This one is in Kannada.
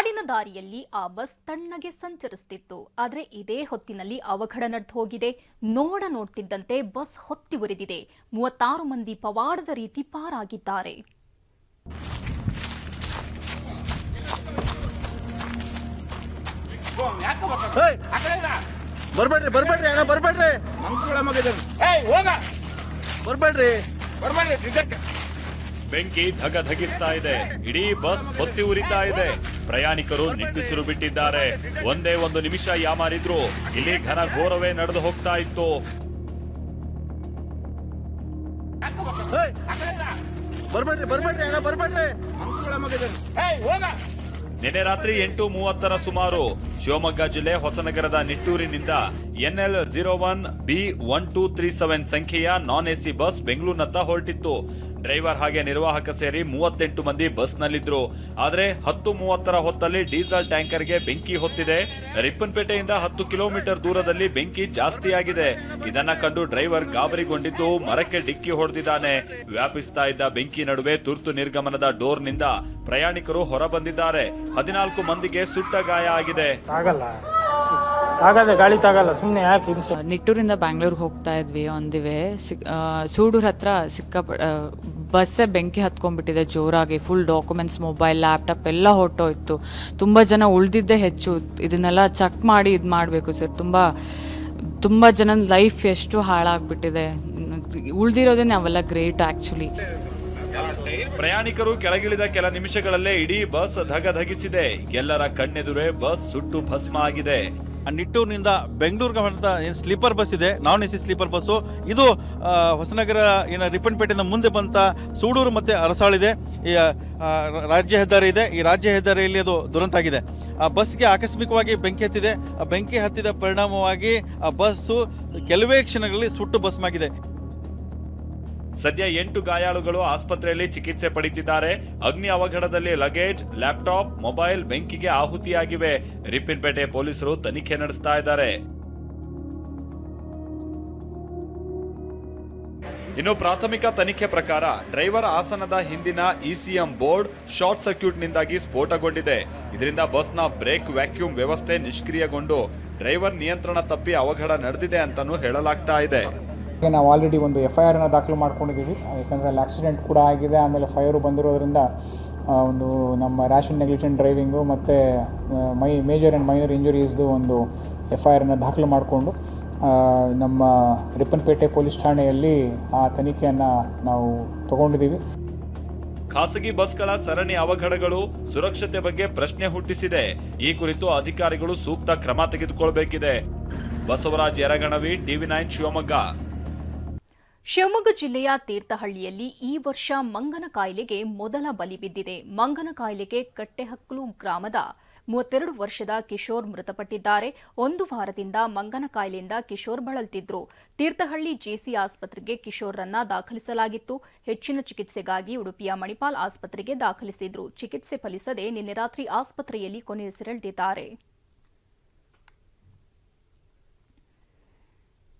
ನಾಡಿನ ದಾರಿಯಲ್ಲಿ ಆ ಬಸ್ ತಣ್ಣಗೆ ಸಂಚರಿಸುತ್ತಿತ್ತು. ಆದರೆ ಇದೇ ಹೊತ್ತಿನಲ್ಲಿ ಅವಘಡ ನಡೆದು ಹೋಗಿದೆ. ನೋಡ್ತಿದ್ದಂತೆ ಬಸ್ ಹೊತ್ತಿ ಉರಿದಿದೆ. 36 ಮಂದಿ ಪವಾಡದ ರೀತಿ ಪಾರಾಗಿದ್ದಾರೆ. ಬೆಂಕಿ ಧಗಿಸ್ತಾ ಇದೆ. ಇಡೀ ಬಸ್ ಹೊತ್ತಿ ಉರಿತಾ ಇದೆ. ಪ್ರಯಾಣಿಕರು ನಿಟ್ಟುಸಿರು ಬಿಟ್ಟಿದ್ದಾರೆ. ಒಂದೇ ಒಂದು ನಿಮಿಷ ಯಾಮಾರಿದ್ರು ಇಲ್ಲಿ ಘನ ಘೋರವೇ ನಡೆದು ಹೋಗ್ತಾ ಇತ್ತು. ನಿನ್ನೆ ರಾತ್ರಿ 8:30 ಸುಮಾರು ಶಿವಮೊಗ್ಗ ಜಿಲ್ಲೆ ಹೊಸನಗರದ ನಿಟ್ಟೂರಿನಿಂದ NL01B1237 ಸಂಖ್ಯೆಯ ನಾನ್ ಎಸಿ ಬಸ್ ಬೆಂಗಳೂರಿನತ್ತ ಹೊರಟಿತ್ತು. ಡ್ರೈವರ್ ಹಾಗೆ ನಿರ್ವಾಹಕ ಸೇರಿ 38 ಮಂದಿ ಬಸ್ನಲ್ಲಿದ್ರು. ಆದ್ರೆ 10:30 ಹೊತ್ತಲ್ಲಿ ಡೀಸೆಲ್ ಟ್ಯಾಂಕರ್ಗೆ ಬೆಂಕಿ ಹೊತ್ತಿದೆ. ರಿಪ್ಪನ್ಪೇಟೆಯಿಂದ 10 ಕಿಲೋಮೀಟರ್ ದೂರದಲ್ಲಿ ಬೆಂಕಿ ಜಾಸ್ತಿಯಾಗಿದೆ. ಇದನ್ನ ಕಂಡು ಡ್ರೈವರ್ ಗಾಬರಿಗೊಂಡಿದ್ದು ಮರಕ್ಕೆ ಡಿಕ್ಕಿ ಹೊಡೆದಿದ್ದಾನೆ. ವ್ಯಾಪಿಸ್ತಾ ಇದ್ದ ಬೆಂಕಿ ನಡುವೆ ತುರ್ತು ನಿರ್ಗಮನದ ಡೋರ್ನಿಂದ ಪ್ರಯಾಣಿಕರು ಹೊರ ಬಂದಿದ್ದಾರೆ. 14 ಮಂದಿಗೆ ಸುಟ್ಟ ಗಾಯ ಆಗಿದೆ. ನಿಟ್ಟೂರಿಂದ ಬ್ಯಾಂಗ್ಳೂರ್ಗೆ ಹೋಗ್ತಾ ಇದ್ವಿ. ಒಂದಿವೆ ಸೂಡೂರ್ ಹತ್ರ ಬಸ್ಸೇ ಬೆಂಕಿ ಹತ್ಕೊಂಡ್ಬಿಟ್ಟಿದೆ ಜೋರಾಗಿ. ಫುಲ್ ಡಾಕ್ಯುಮೆಂಟ್ಸ್, ಮೊಬೈಲ್, ಲ್ಯಾಪ್ಟಾಪ್ ಎಲ್ಲ ಹೊರಟೋಯ್ತು. ತುಂಬ ಜನ ಉಳಿದಿದ್ದೇ ಹೆಚ್ಚು. ಇದನ್ನೆಲ್ಲ ಚೆಕ್ ಮಾಡಿ ಇದು ಮಾಡಬೇಕು ಸರ್. ತುಂಬ ಜನದ ಲೈಫ್ ಎಷ್ಟು ಹಾಳಾಗ್ಬಿಟ್ಟಿದೆ. ಉಳಿದಿರೋದೇ ನಾವೆಲ್ಲ ಗ್ರೇಟ್ ಆ್ಯಕ್ಚುಲಿ. ಪ್ರಯಾಣಿಕರು ಕೆಳಗಿಳಿದ ಕೆಲ ನಿಮಿಷಗಳಲ್ಲೇ ಇಡೀ ಬಸ್ ಧಗಿಸಿದೆ. ಎಲ್ಲರ ಕಣ್ಣೆದುರೇ ಬಸ್ ಸುಟ್ಟು ಭಸ್ಮ ಆಗಿದೆ. ನಿಟ್ಟೂರಿನಿಂದ ಬೆಂಗಳೂರಿಗೆ ಹೊರಟ ಸ್ಲೀಪರ್ ಬಸ್ ಇದೆ, ನಾನ್ ಎಸಿ ಸ್ಲೀಪರ್ ಬಸ್ಸು. ಇದು ಹೊಸನಗರ ರಿಪ್ಪನ್ಪೇಟೆಯಿಂದ ಮುಂದೆ ಬಂತ ಸೂಡೂರು ಮತ್ತೆ ಅರಸಾಳಿದೆ. ಈ ರಾಜ್ಯ ಹೆದ್ದಾರಿ ಇದೆ. ಈ ರಾಜ್ಯ ಹೆದ್ದಾರಿಯಲ್ಲಿ ಅದು ದುರಂತ ಆಗಿದೆ. ಆ ಬಸ್ಗೆ ಆಕಸ್ಮಿಕವಾಗಿ ಬೆಂಕಿ ಹತ್ತಿದೆ. ಆ ಬೆಂಕಿ ಹತ್ತಿದ ಪರಿಣಾಮವಾಗಿ ಆ ಬಸ್ಸು ಕೆಲವೇ ಕ್ಷಣಗಳಲ್ಲಿ ಸುಟ್ಟು ಭಸ್ಮಾಗಿದೆ. ಸದ್ಯ 8 ಗಾಯಾಳುಗಳು ಆಸ್ಪತ್ರೆಯಲ್ಲಿ ಚಿಕಿತ್ಸೆ ಪಡೆಯುತ್ತಿದ್ದಾರೆ. ಅಗ್ನಿ ಅವಘಡದಲ್ಲಿ ಲಗೇಜ್, ಲ್ಯಾಪ್ಟಾಪ್, ಮೊಬೈಲ್ ಬೆಂಕಿಗೆ ಆಹುತಿಯಾಗಿವೆ. ರಿಪ್ಪನ್ಪೇಟೆ ಪೊಲೀಸರು ತನಿಖೆ ನಡೆಸ್ತಾ ಇದ್ದಾರೆ. ಇನ್ನು ಪ್ರಾಥಮಿಕ ತನಿಖೆ ಪ್ರಕಾರ ಡ್ರೈವರ್ ಆಸನದ ಹಿಂದಿನ ಇಸಿಎಂ ಬೋರ್ಡ್ ಶಾರ್ಟ್ ಸರ್ಕ್ಯೂಟ್ನಿಂದಾಗಿ ಸ್ಫೋಟಗೊಂಡಿದೆ. ಇದರಿಂದ ಬಸ್ನ ಬ್ರೇಕ್ ವ್ಯಾಕ್ಯೂಮ್ ವ್ಯವಸ್ಥೆ ನಿಷ್ಕ್ರಿಯಗೊಂಡು ಡ್ರೈವರ್ ನಿಯಂತ್ರಣ ತಪ್ಪಿ ಅವಘಡ ನಡೆದಿದೆ ಅಂತಾನೂ ಹೇಳಲಾಗ್ತಾ ಇದೆ. ನಾವು ಆಲ್ರೆಡಿ ಒಂದು FIR ದಾಖಲು ಮಾಡ್ಕೊಂಡಿದ್ದೀವಿ. ಯಾಕಂದರೆ ಅಲ್ಲಿ ಆಕ್ಸಿಡೆಂಟ್ ಕೂಡ ಆಗಿದೆ. ಆಮೇಲೆ ಫೈರು ಬಂದಿರೋದ್ರಿಂದ ಒಂದು ನಮ್ಮ ರ್ಯಾಶ್ ಅಂಡ್ ನೆಗ್ಲಿಜೆಂಟ್ ಡ್ರೈವಿಂಗು ಮತ್ತು ಮೇಜರ್ ಆ್ಯಂಡ್ ಮೈನರ್ ಇಂಜುರೀಸ್ದು ಒಂದು FIR ದಾಖಲು ಮಾಡಿಕೊಂಡು ನಮ್ಮ ರಿಪ್ಪನ್ಪೇಟೆ ಪೊಲೀಸ್ ಠಾಣೆಯಲ್ಲಿ ಆ ತನಿಖೆಯನ್ನು ನಾವು ತಗೊಂಡಿದ್ದೀವಿ. ಖಾಸಗಿ ಬಸ್ಗಳ ಸರಣಿ ಅವಘಡಗಳು ಸುರಕ್ಷತೆ ಬಗ್ಗೆ ಪ್ರಶ್ನೆ ಹುಟ್ಟಿಸಿದೆ. ಈ ಕುರಿತು ಅಧಿಕಾರಿಗಳು ಸೂಕ್ತ ಕ್ರಮ ತೆಗೆದುಕೊಳ್ಳಬೇಕಿದೆ. ಬಸವರಾಜ್ ಯರಗಣವಿ, TV9 ಶಿವಮೊಗ್ಗ. ಶಿವಮೊಗ್ಗ ಜಿಲ್ಲೆಯ ತೀರ್ಥಹಳ್ಳಿಯಲ್ಲಿ ಈ ವರ್ಷ ಮಂಗನ ಕಾಯಿಲೆಗೆ ಮೊದಲ ಬಲಿ ಬಿದ್ದಿದೆ. ಮಂಗನ ಕಾಯಿಲೆಗೆ ಕಟ್ಟೆಹಕ್ಕಲು ಗ್ರಾಮದ 32 ವರ್ಷದ ಕಿಶೋರ್ ಮೃತಪಟ್ಟಿದ್ದಾರೆ. 1 ವಾರದಿಂದ ಮಂಗನ ಕಾಯಿಲೆಯಿಂದ ಕಿಶೋರ್ ಬಳಲ್ತಿದ್ರು. ತೀರ್ಥಹಳ್ಳಿ ಜೆಸಿ ಆಸ್ಪತ್ರೆಗೆ ಕಿಶೋರ್ರನ್ನ ದಾಖಲಿಸಲಾಗಿತ್ತು. ಹೆಚ್ಚಿನ ಚಿಕಿತ್ಸೆಗಾಗಿ ಉಡುಪಿಯ ಮಣಿಪಾಲ್ ಆಸ್ಪತ್ರೆಗೆ ದಾಖಲಿಸಿದ್ರು. ಚಿಕಿತ್ಸೆ ಫಲಿಸದೆ ನಿನ್ನೆ ರಾತ್ರಿ ಆಸ್ಪತ್ರೆಯಲ್ಲಿ ಕೊನೆಯುಸಿರೆಳೆದಿದ್ದಾರೆ.